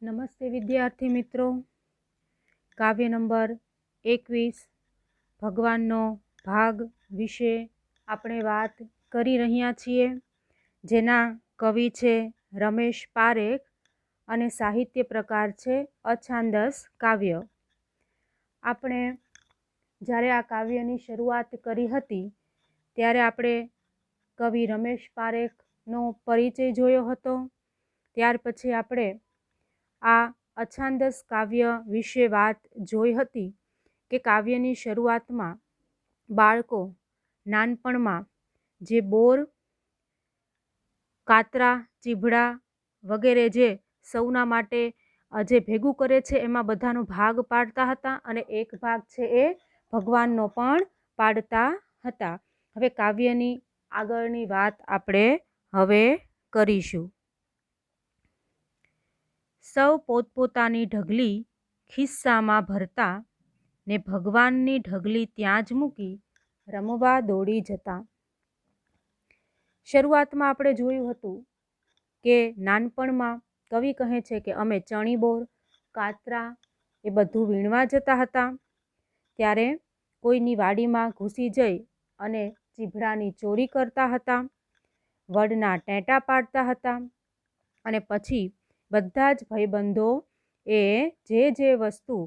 નમસ્તે વિદ્યાર્થી મિત્રો, કાવ્ય નંબર 21 ભગવાનનો ભાગ વિશે આપણે વાત કરી રહ્યા છીએ, જેના કવિ છે રમેશ પારેખ અને સાહિત્ય પ્રકાર છે અછાંદસ કાવ્ય. આપણે જ્યારે આ કાવ્યની શરૂઆત કરી હતી ત્યારે આપણે કવિ રમેશ પારેખનો પરિચય જોયો હતો. ત્યાર પછી આપણે આ અછાંદસ કાવ્ય વિશે વાત જોઈ હતી કે કાવ્યની શરૂઆતમાં બાળકો નાનપણમાં જે બોર, કાતરા, ચીભડા વગેરે જે સૌના માટે જે ભેગું કરે છે એમાં બધાનો ભાગ પાડતા હતા અને એક ભાગ છે એ ભગવાનનો પણ પાડતા હતા. હવે કાવ્યની આગળની વાત આપણે હવે કરીશું. સૌ પોતપોતાની ઢગલી ખિસ્સામાં ભરતા ને ભગવાનની ઢગલી ત્યાં જ મૂકી રમવા દોડી જતા. શરૂઆતમાં આપણે જોયું હતું કે નાનપણમાં કવિ કહે છે કે અમે ચણી બોર, કાતરા એ બધું વીણવા જતા હતા. ત્યારે કોઈની વાડીમાં ઘૂસી જઈ અને ચીભડાની ચોરી કરતા હતા, વડના ટેટા પાડતા હતા અને પછી બધા જ ભાઈબંધો એ જે વસ્તુ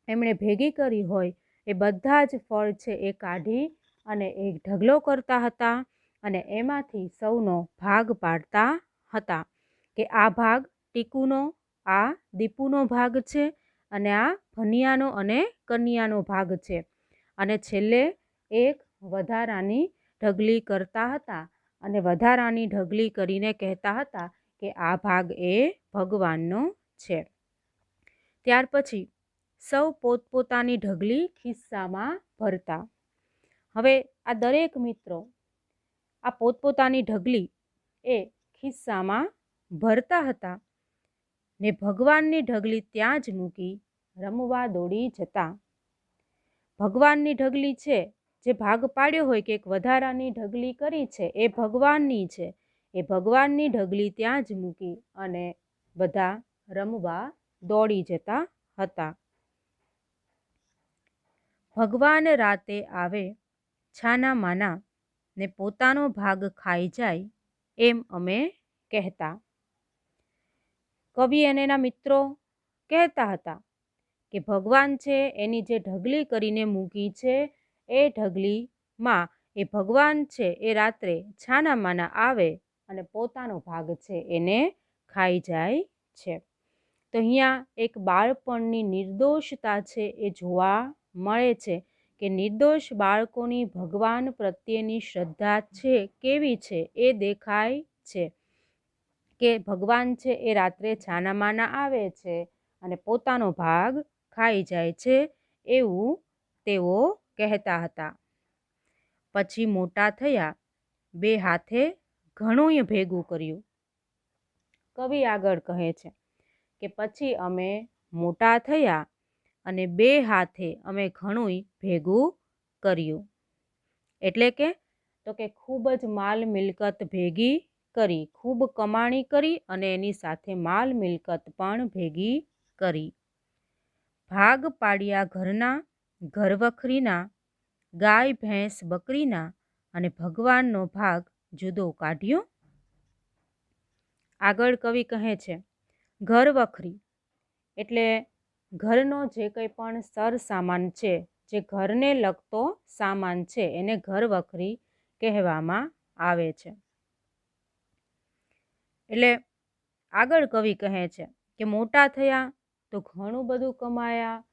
એમણે ભેગી કરી હોય એ બધા જ ફળ છે એ કાઢી અને એક ઢગલો કરતા હતા અને એમાંથી સૌનો ભાગ પાડતા હતા કે આ ભાગ ટીકુનો, આ દીપુનો ભાગ છે અને આ ભનિયાનો અને કન્યાનો ભાગ છે અને છેલ્લે એક વધારાની ઢગલી કરતા હતા અને વધારાની ઢગલી કરીને કહેતા હતા કે આ ભાગ એ ભગવાનનો છે. ત્યાર પછી સૌ પોતપોતાની ઢગલી ખિસ્સામાં ભરતા. હવે આ દરેક મિત્રો આ પોતપોતાની ઢગલી એ ખિસ્સામાં ભરતા હતા ને ભગવાનની ઢગલી ત્યાં જ મૂકી રમવા દોડી જતા. ભગવાનની ઢગલી છે જે ભાગ પાડ્યો હોય કે એક વધારાની ઢગલી કરી છે એ ભગવાનની છે, એ ભગવાનની ઢગલી ત્યાં જ મૂકી અને બધા રમવા દોડી જતા હતા. ભગવાન રાતે આવે છાના માના ને પોતાનો ભાગ ખાઈ જાય એમ અમે કહેતા. કવિ અને એના મિત્રો કહેતા હતા કે ભગવાન છે એની જે ઢગલી કરીને મૂકી છે એ ઢગલીમાં એ ભગવાન છે એ રાત્રે છાના માના આવે અને પોતાનો ભાગ છે એને ખાઈ જાય છે. તો અહીંયા એક બાળપણની નિર્દોષતા છે એ જોવા મળે છે કે નિર્દોષ બાળકોની ભગવાન પ્રત્યેની શ્રદ્ધા છે કેવી છે એ દેખાય છે કે ભગવાન છે એ રાત્રે છાનામાના આવે છે અને પોતાનો ભાગ ખાઈ જાય છે એવું તેઓ કહેતા હતા. પછી મોટા થયા, બે હાથે ઘણુંય ભેગું કર્યું. કવિ આગળ કહે છે કે પછી અમે મોટા થયા અને બે હાથે અમે ઘણુંય ભેગું કર્યું. એટલે કે તો કે ખૂબ જ માલ મિલકત ભેગી કરી, ખૂબ કમાણી કરી અને એની સાથે માલ મિલકત પણ ભેગી કરી. ભાગ પાડ્યા ઘરના, ઘરવખરીના, ગાય ભેંસ બકરીના અને ભગવાનનો ભાગ જુદો કાઢ્યો. આગળ કવિ કહે છે ઘરવખરી એટલે ઘરનો જે કંઈ પણ સર સામાન છે, જે ઘરને લગતો સામાન છે એને ઘરવખરી કહેવામાં આવે છે. એટલે આગળ કવિ કહે છે કે મોટા થયા તો ઘણું બધું કમાયા,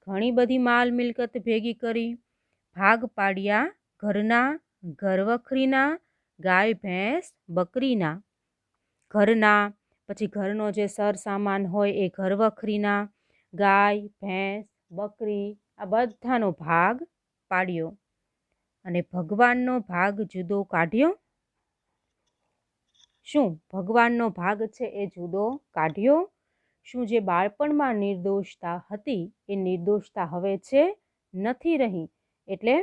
ઘણી બધી માલ મિલકત ભેગી કરી, ભાગ પાડ્યા ઘરના, ઘરવખરીના, ગાય ભેંસ બકરીના. ઘરના પછી ઘરનો જે સર સામાન હોય એ ઘરવખરીના, ગાય ભેંસ બકરી આ બધાનો ભાગ પાડ્યો અને ભગવાનનો ભાગ જુદો કાઢ્યો. શું ભગવાનનો ભાગ છે એ જુદો કાઢ્યો? શું જે બાળપણમાં નિર્દોષતા હતી એ નિર્દોષતા હવે છે નથી રહી? એટલે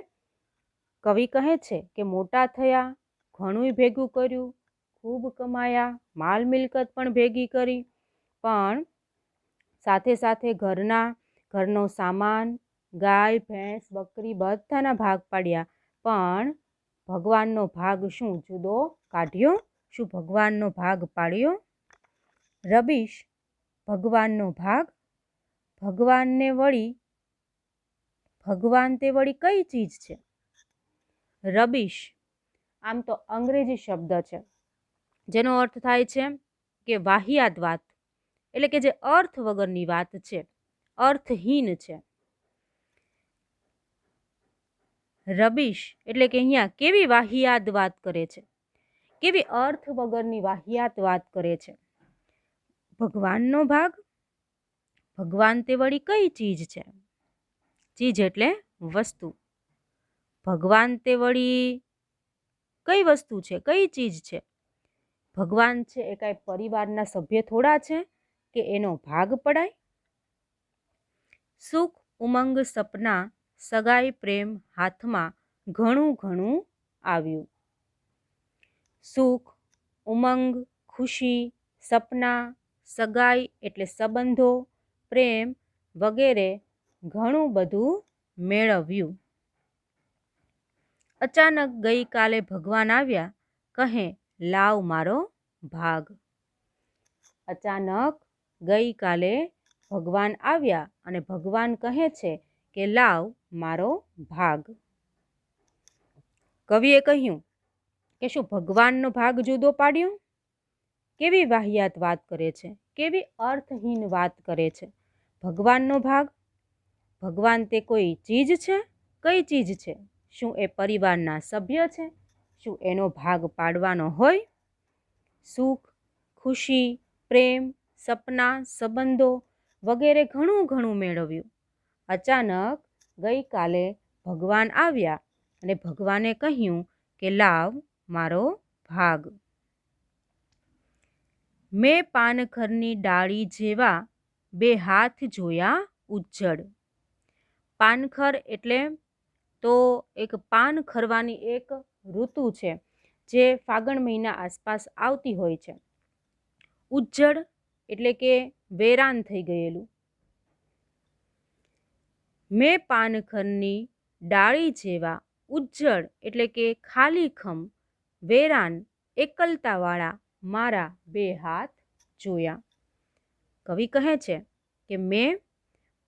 કવિ કહે છે કે મોટા થયા, ઘણુંય ભેગું કર્યું, ખૂબ કમાયા, માલ મિલકત પણ ભેગી કરી, પણ સાથે સાથે ઘરનો સામાન, ગાય, ભેંસ, બકરી બધાના ભાગ પાડ્યા, પણ ભગવાનનો ભાગ શું જુદો કાઢ્યો? શું ભગવાનનો ભાગ પાડ્યો? રબીશ ભગવાનનો ભાગ. ભગવાન તે વળી કઈ ચીજ છે? રબીશ આમ તો અંગ્રેજી શબ્દ છે જેનો અર્થ થાય છે કે વાહિયાત વાત, એટલે કે જે અર્થ વગરની વાત છે, અર્થહીન છે. રબીશ એટલે કે અહીંયા કેવી વાહિયાત વાત કરે છે, કેવી અર્થ વગરની વાહિયાત વાત કરે છે. ભગવાનનો ભાગ. ભગવાન તે વળી કઈ ચીજ છે? ચીજ એટલે વસ્તુ. ભગવાન તે વળી કઈ વસ્તુ છે, કઈ ચીજ છે? ભગવાન છે એ કાંઈ પરિવારના સભ્ય થોડા છે કે એનો ભાગ પડાય? સુખ, ઉમંગ, સપના, સગાઈ, પ્રેમ હાથમાં ઘણું ઘણું આવ્યું. સુખ, ઉમંગ, ખુશી, સપના, સગાઈ એટલે સંબંધો, પ્રેમ વગેરે ઘણું બધું મેળવ્યું. અચાનક ગઈકાલે ભગવાન આવ્યા, કહે લાવ મારો ભાગ. અચાનક ગઈકાલે ભગવાન આવ્યા અને ભગવાન કહે છે કે લાવ મારો ભાગ. કવિએ કહ્યું કે શું ભગવાનનો ભાગ જુદો પાડ્યો? કેવી વાહિયાત વાત કરે છે, કેવી અર્થહીન વાત કરે છે. ભગવાનનો ભાગ. ભગવાન તે કોઈ ચીજ છે? કઈ ચીજ છે? શું એ પરિવારના સભ્ય છે? શું એનો ભાગ પાડવાનો હોય? સુખ, ખુશી, પ્રેમ, સપના, સંબંધો વગેરે ઘણું ઘણું મેળવ્યું. અચાનક ગઈકાલે ભગવાન આવ્યા અને ભગવાને કહ્યું કે લાવ મારો ભાગ. મેં પાનખરની ડાળી જેવા બે હાથ જોયા ઉજ્જડ. પાનખર એટલે તો એક પાન ખરવાની એક ઋતુ છે જે ફાગણ મહિના આસપાસ આવતી હોય છે. ઉજ્જડ એટલે કે વેરાન થઈ ગયેલું. મેં પાનખરની ડાળી જેવા ઉજ્જડ એટલે કે ખાલીખમ, વેરાન, એકલતાવાળા મારા બે હાથ જોયા. કવિ કહે છે કે મેં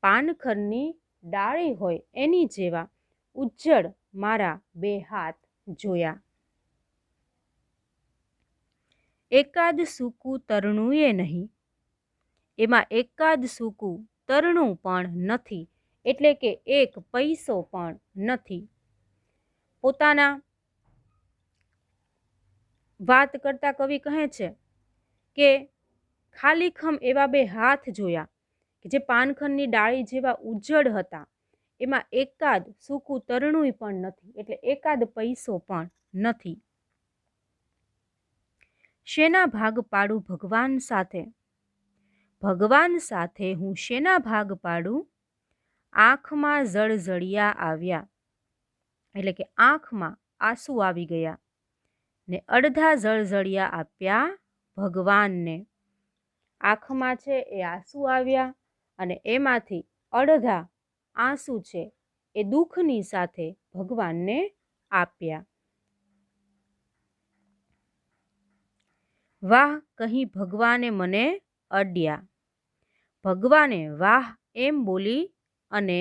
પાનખરની ડાળી હોય એની જેવા ઉજ્જડ મારા બે હાથ જોયા. એકાદ સૂકું તરણુંએ નહીં. એમાં એકાદ સૂકું તરણું પણ નથી, એટલે કે એક પૈસો પણ નથી. પોતાના વાત કરતા કવિ કહે છે કે ખાલીખમ એવા બે હાથ જોયા કે જે પાનખરની ડાળી જેવા ઉજ્જડ હતા, એમાં એકાદ સૂકું તરણું પણ નથી, એટલે એકાદ પૈસો પણ નથી. શેના ભાગ પાડું ભગવાન સાથે? ભગવાન સાથે હું શેના ભાગ પાડું? આંખમાં જળજળિયા આવ્યા, એટલે કે આંખમાં આંસુ આવી ગયા ને અડધા જળજળિયા આપ્યા ભગવાનને. આંખમાં છે એ આંસુ આવ્યા અને એમાંથી અડધા આંસુ છે એ દુઃખની સાથે ભગવાનને આપ્યા. વાહ કહી ભગવાને મને અડ્યા. ભગવાને વાહ એમ બોલી અને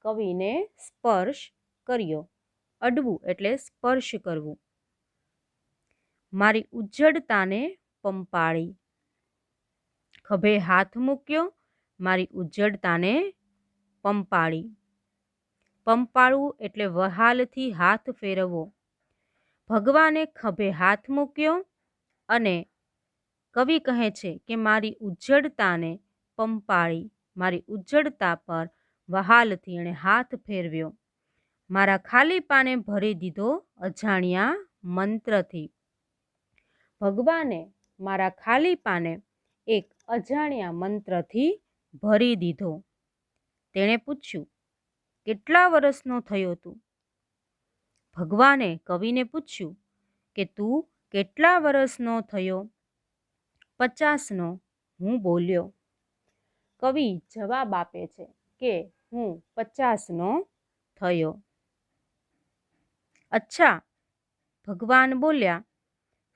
કવિને સ્પર્શ કર્યો. અડવું એટલે સ્પર્શ કરવું. મારી ઉજ્જડતાને પંપાળી. ખભે હાથ મૂક્યો, મારી ઉજ્જડતાને પંપાળી. પંપાળવું એટલે વહાલથી હાથ ફેરવવો. ભગવાને ખભે હાથ મૂક્યો અને કવિ કહે છે કે મારી ઉજ્જડતાને પંપાળી, મારી ઉજ્જડતા પર વહાલથી એણે હાથ ફેરવ્યો. મારા ખાલીપાને ભરી દીધો અજાણ્યા મંત્રથી. ભગવાને મારા ખાલીપાને એક અજાણ્યા મંત્રથી ભરી દીધો. તેણે પૂછ્યું કેટલા વર્ષનો થયો તું? ભગવાને કવિને પૂછ્યું કે તું કેટલા વર્ષનો થયો? 50નો હું બોલ્યો. કવિ જવાબ આપે છે કે હું 50નો થયો. અચ્છા, ભગવાન બોલ્યા,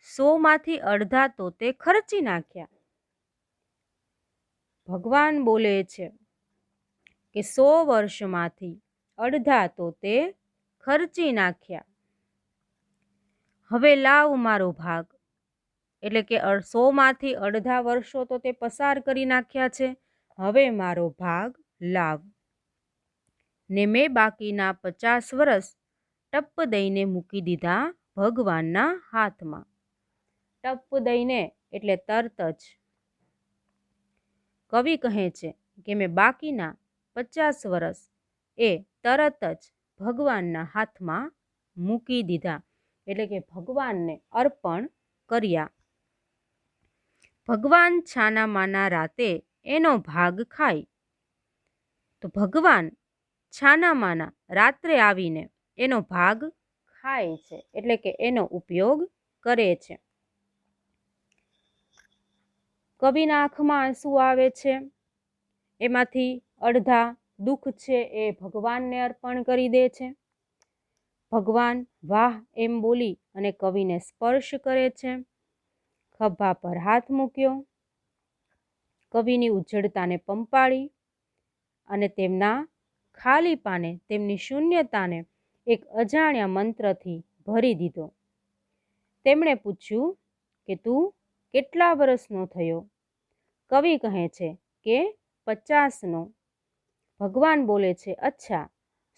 100માંથી અડધા તો તે ખર્ચી નાખ્યા. ભગવાન બોલે છે કે 100 વર્ષમાંથી અડધા તો તે ખર્ચી નાખ્યા. હવે લાવ મારો ભાગ. એટલે કે 100માંથી અડધા વર્ષો તો તે પસાર કરી નાખ્યા છે, હવે મારો ભાગ લાવ. ને મેં બાકીના 50 વર્ષ ટપ દઈને મૂકી દીધા ભગવાનના હાથમાં. ટપ દઈને એટલે તરત જ. કવિ કહે છે કે મેં બાકીના 50 વર્ષ એ તરત જ ભગવાનના હાથમાં મૂકી દીધા, એટલે કે ભગવાનને અર્પણ કર્યા. ભગવાન છાના માના રાતે એનો ભાગ ખાય. તો ભગવાન છાના માના રાત્રે આવીને એનો ભાગ ખાય છે, એટલે કે એનો ઉપયોગ કરે છે. કવિના આંખમાં આંસુ આવે છે. એમાંથી અડધા દુઃખ છે એ ભગવાનને અર્પણ કરી દે છે. ભગવાન વાહ એમ બોલી અને કવિને સ્પર્શ કરે છે. ખભા પર હાથ મૂક્યો, કવિની ઉજ્જડતાને પંપાળી અને તેમના ખાલીપાને, તેમની શૂન્યતાને એક અજાણ્યા મંત્રથી ભરી દીધો. તેમણે પૂછ્યું કે તું કેટલા વર્ષનો થયો? કવિ કહે છે કે 50નો. ભગવાન બોલે છે, અચ્છા,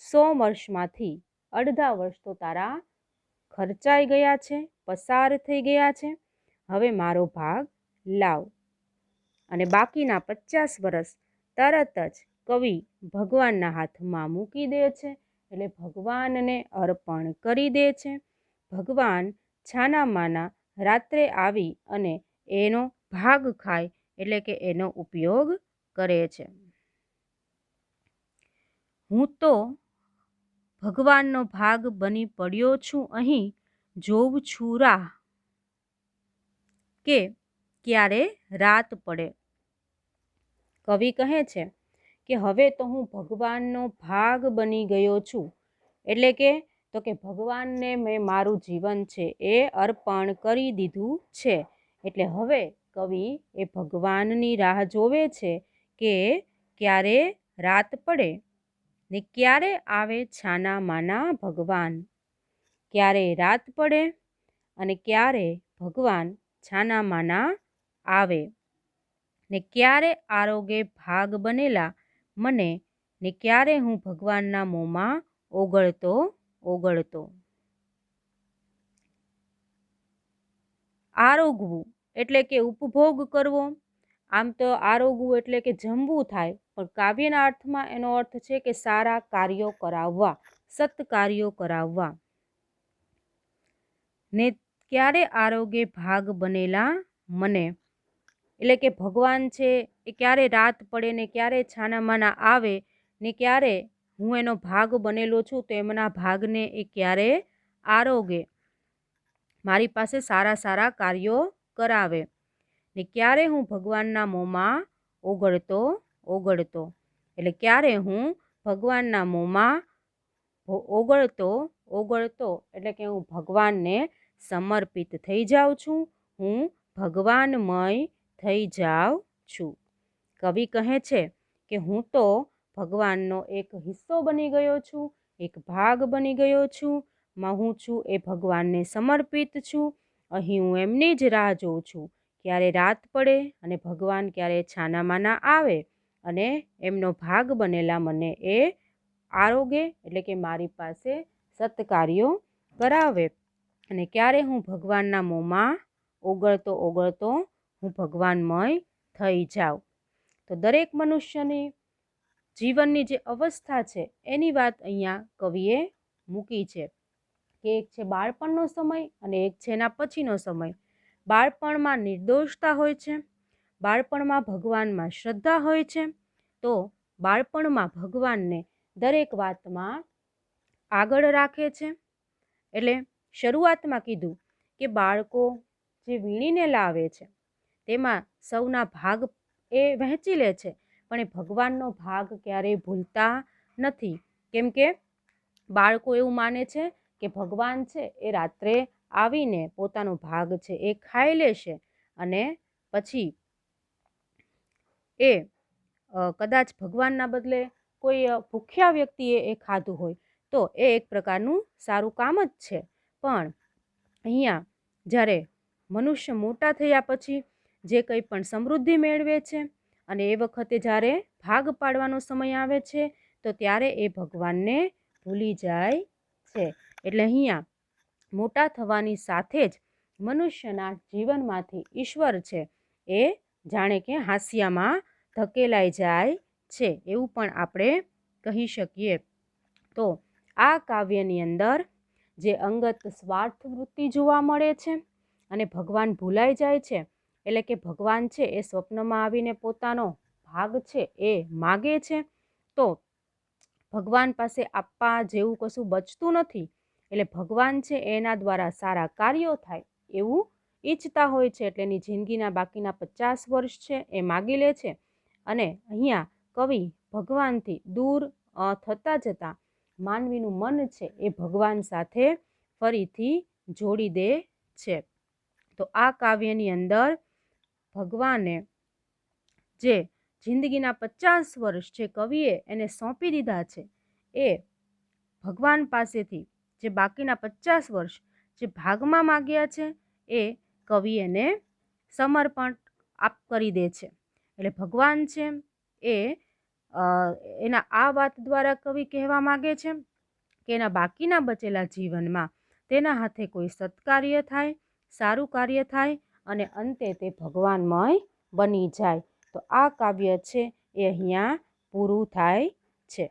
100 વર્ષમાંથી અડધા વર્ષ તો તારા ખર્ચાઈ ગયા છે, પસાર થઈ ગયા છે, હવે મારો ભાગ લાવ. અને બાકીના 50 વર્ષ તરત જ કવિ ભગવાનના હાથમાં મૂકી દે છે, એટલે ભગવાનને અર્પણ કરી દે છે. ભગવાન છાના માના રાત્રે આવી અને એનો ભાગ ખાય, એટલે કે એનો ઉપયોગ કરે છે. હું તો ભગવાનનો ભાગ બની પડ્યો છું, અહીં જોઉં છું રાહ કે ક્યારે રાત પડે. કવિ કહે છે કે હવે તો હું ભગવાનનો ભાગ બની ગયો છું, એટલે કે ભગવાનને મેં મારું જીવન છે એ અર્પણ કરી દીધું છે. એટલે હવે કવિ એ ભગવાનની રાહ જોવે છે કે ક્યારે રાત પડે ને ક્યારે આવે છાના માના ભગવાન. ક્યારે રાત પડે અને ક્યારે ભગવાન છાના માના આવે ને ક્યારે આરોગે ભાગ બનેલા મને ને ક્યારે હું ભગવાનના મોંમાં ઓગળતો ઓગળતો. આરોગવું એટલે કે ઉપભોગ કરવો. આમ તો આરોગવું એટલે કે જમવું થાય, પણ કાવ્યના અર્થમાં એનો અર્થ છે કે સારા કાર્યો કરાવવા, સત્કાર્યો કરાવવા. ને ક્યારે આરોગે ભાગ બનેલા મને, એટલે કે ભગવાન છે એ ક્યારે રાત પડે ને ક્યારે છાનામાના આવે ને ક્યારે હું એનો ભાગ બનેલો છું તો એમના ભાગને એ ક્યારે આરોગે, મારી પાસે સારા સારા કાર્યો કરાવે ને ક્યારે હું ભગવાનના મોંમાં ઓગળતો ઓગળતો. એટલે ક્યારે હું ભગવાનના મોંમાં ઓગળતો ઓગળતો, એટલે કે હું ભગવાનને સમર્પિત થઈ જાઉં છું, હું ભગવાનમય થઈ જાઉં છું. કવિ કહે છે કે હું તો ભગવાનનો એક હિસ્સો બની ગયો છું, એક ભાગ બની ગયો છું. હું છું એ ભગવાનને સમર્પિત છું. અહીં હું એમની જ રાહ જોઉં છું ક્યારે રાત પડે અને ભગવાન ક્યારે છાનામાના આવે અને એમનો ભાગ બનેલા મને એ આરોગે, એટલે કે મારી પાસે સત્કાર્યો કરાવે અને ક્યારે હું ભગવાનના મોંમાં ઓગળતો ઓગળતો હું ભગવાનમય થઈ જાઉં. તો દરેક મનુષ્યની જીવનની જે અવસ્થા છે એની વાત અહીંયા કવિએ મૂકી છે કે એક છે બાળપણનો સમય અને એક છે એના પછીનો સમય. બાળપણમાં નિર્દોષતા હોય છે, બાળપણમાં ભગવાનમાં શ્રદ્ધા હોય છે, તો બાળપણમાં ભગવાનને દરેક વાતમાં આગળ રાખે છે. એટલે શરૂઆતમાં કીધું કે બાળકો જે વીણીને લાવે છે તેમાં સૌના ભાગ એ વહેંચી લે છે, પણ એ ભગવાનનો ભાગ ક્યારેય ભૂલતા નથી. કેમ કે બાળકો એવું માને છે કે ભગવાન છે એ રાત્રે આવીને પોતાનો ભાગ છે એ ખાઈ લેશે અને પછી એ કદાચ ભગવાનના બદલે કોઈ ભૂખ્યા વ્યક્તિએ એ ખાધું હોય તો એ એક પ્રકારનું સારું કામ જ છે. પણ અહીંયા જ્યારે મનુષ્ય મોટા થયા પછી જે કંઈ પણ સમૃદ્ધિ મેળવે છે અને એ વખતે જ્યારે ભાગ પાડવાનો સમય આવે છે તો ત્યારે એ ભગવાનને ભૂલી જાય છે. એટલે અહીંયા મોટા થવાની સાથે જ મનુષ્યના જીવનમાંથી ઈશ્વર છે એ જાણે કે હાંસિયામાં ધકેલાઈ જાય છે એવું પણ આપણે કહી શકીએ. તો આ કાવ્યની અંદર જે અંગત સ્વાર્થ વૃત્તિ જોવા મળે છે અને ભગવાન ભૂલાઈ જાય છે, એટલે કે ભગવાન છે એ સ્વપ્નમાં આવીને પોતાનો ભાગ છે એ માગે છે તો ભગવાન પાસે આપવા જેવું કશું બચતું નથી. એટલે ભગવાન છે એના દ્વારા સારા કાર્યો થાય એવું ઈચ્છતા હોય છે. એટલે એની જિંદગીના બાકીના 50 વર્ષ છે એ માગી લે છે અને અહીંયા કવિ ભગવાનથી દૂર થતાં જતાં માનવીનું મન છે એ ભગવાન સાથે ફરીથી જોડી દે છે. તો આ કાવ્યની અંદર ભગવાને જે જિંદગીના 50 વર્ષ જે કવિએ એને સોંપી દીધા છે એ ભગવાન પાસેથી જે બાકીના 50 વર્ષ જે ભાગમાં માગ્યા છે એ કવિ એને સમર્પણ કરી દે છે. એટલે ભગવાન છે એ એના આ વાત દ્વારા કવિ કહેવા માગે છે કે એના બાકીના બચેલા જીવનમાં તેના હાથે કોઈ સત્કાર્ય થાય, સારું કાર્ય થાય અને અંતે તે ભગવાનમય બની જાય. તો આ કાવ્ય છે એ અહીંયા પૂરું થાય છે.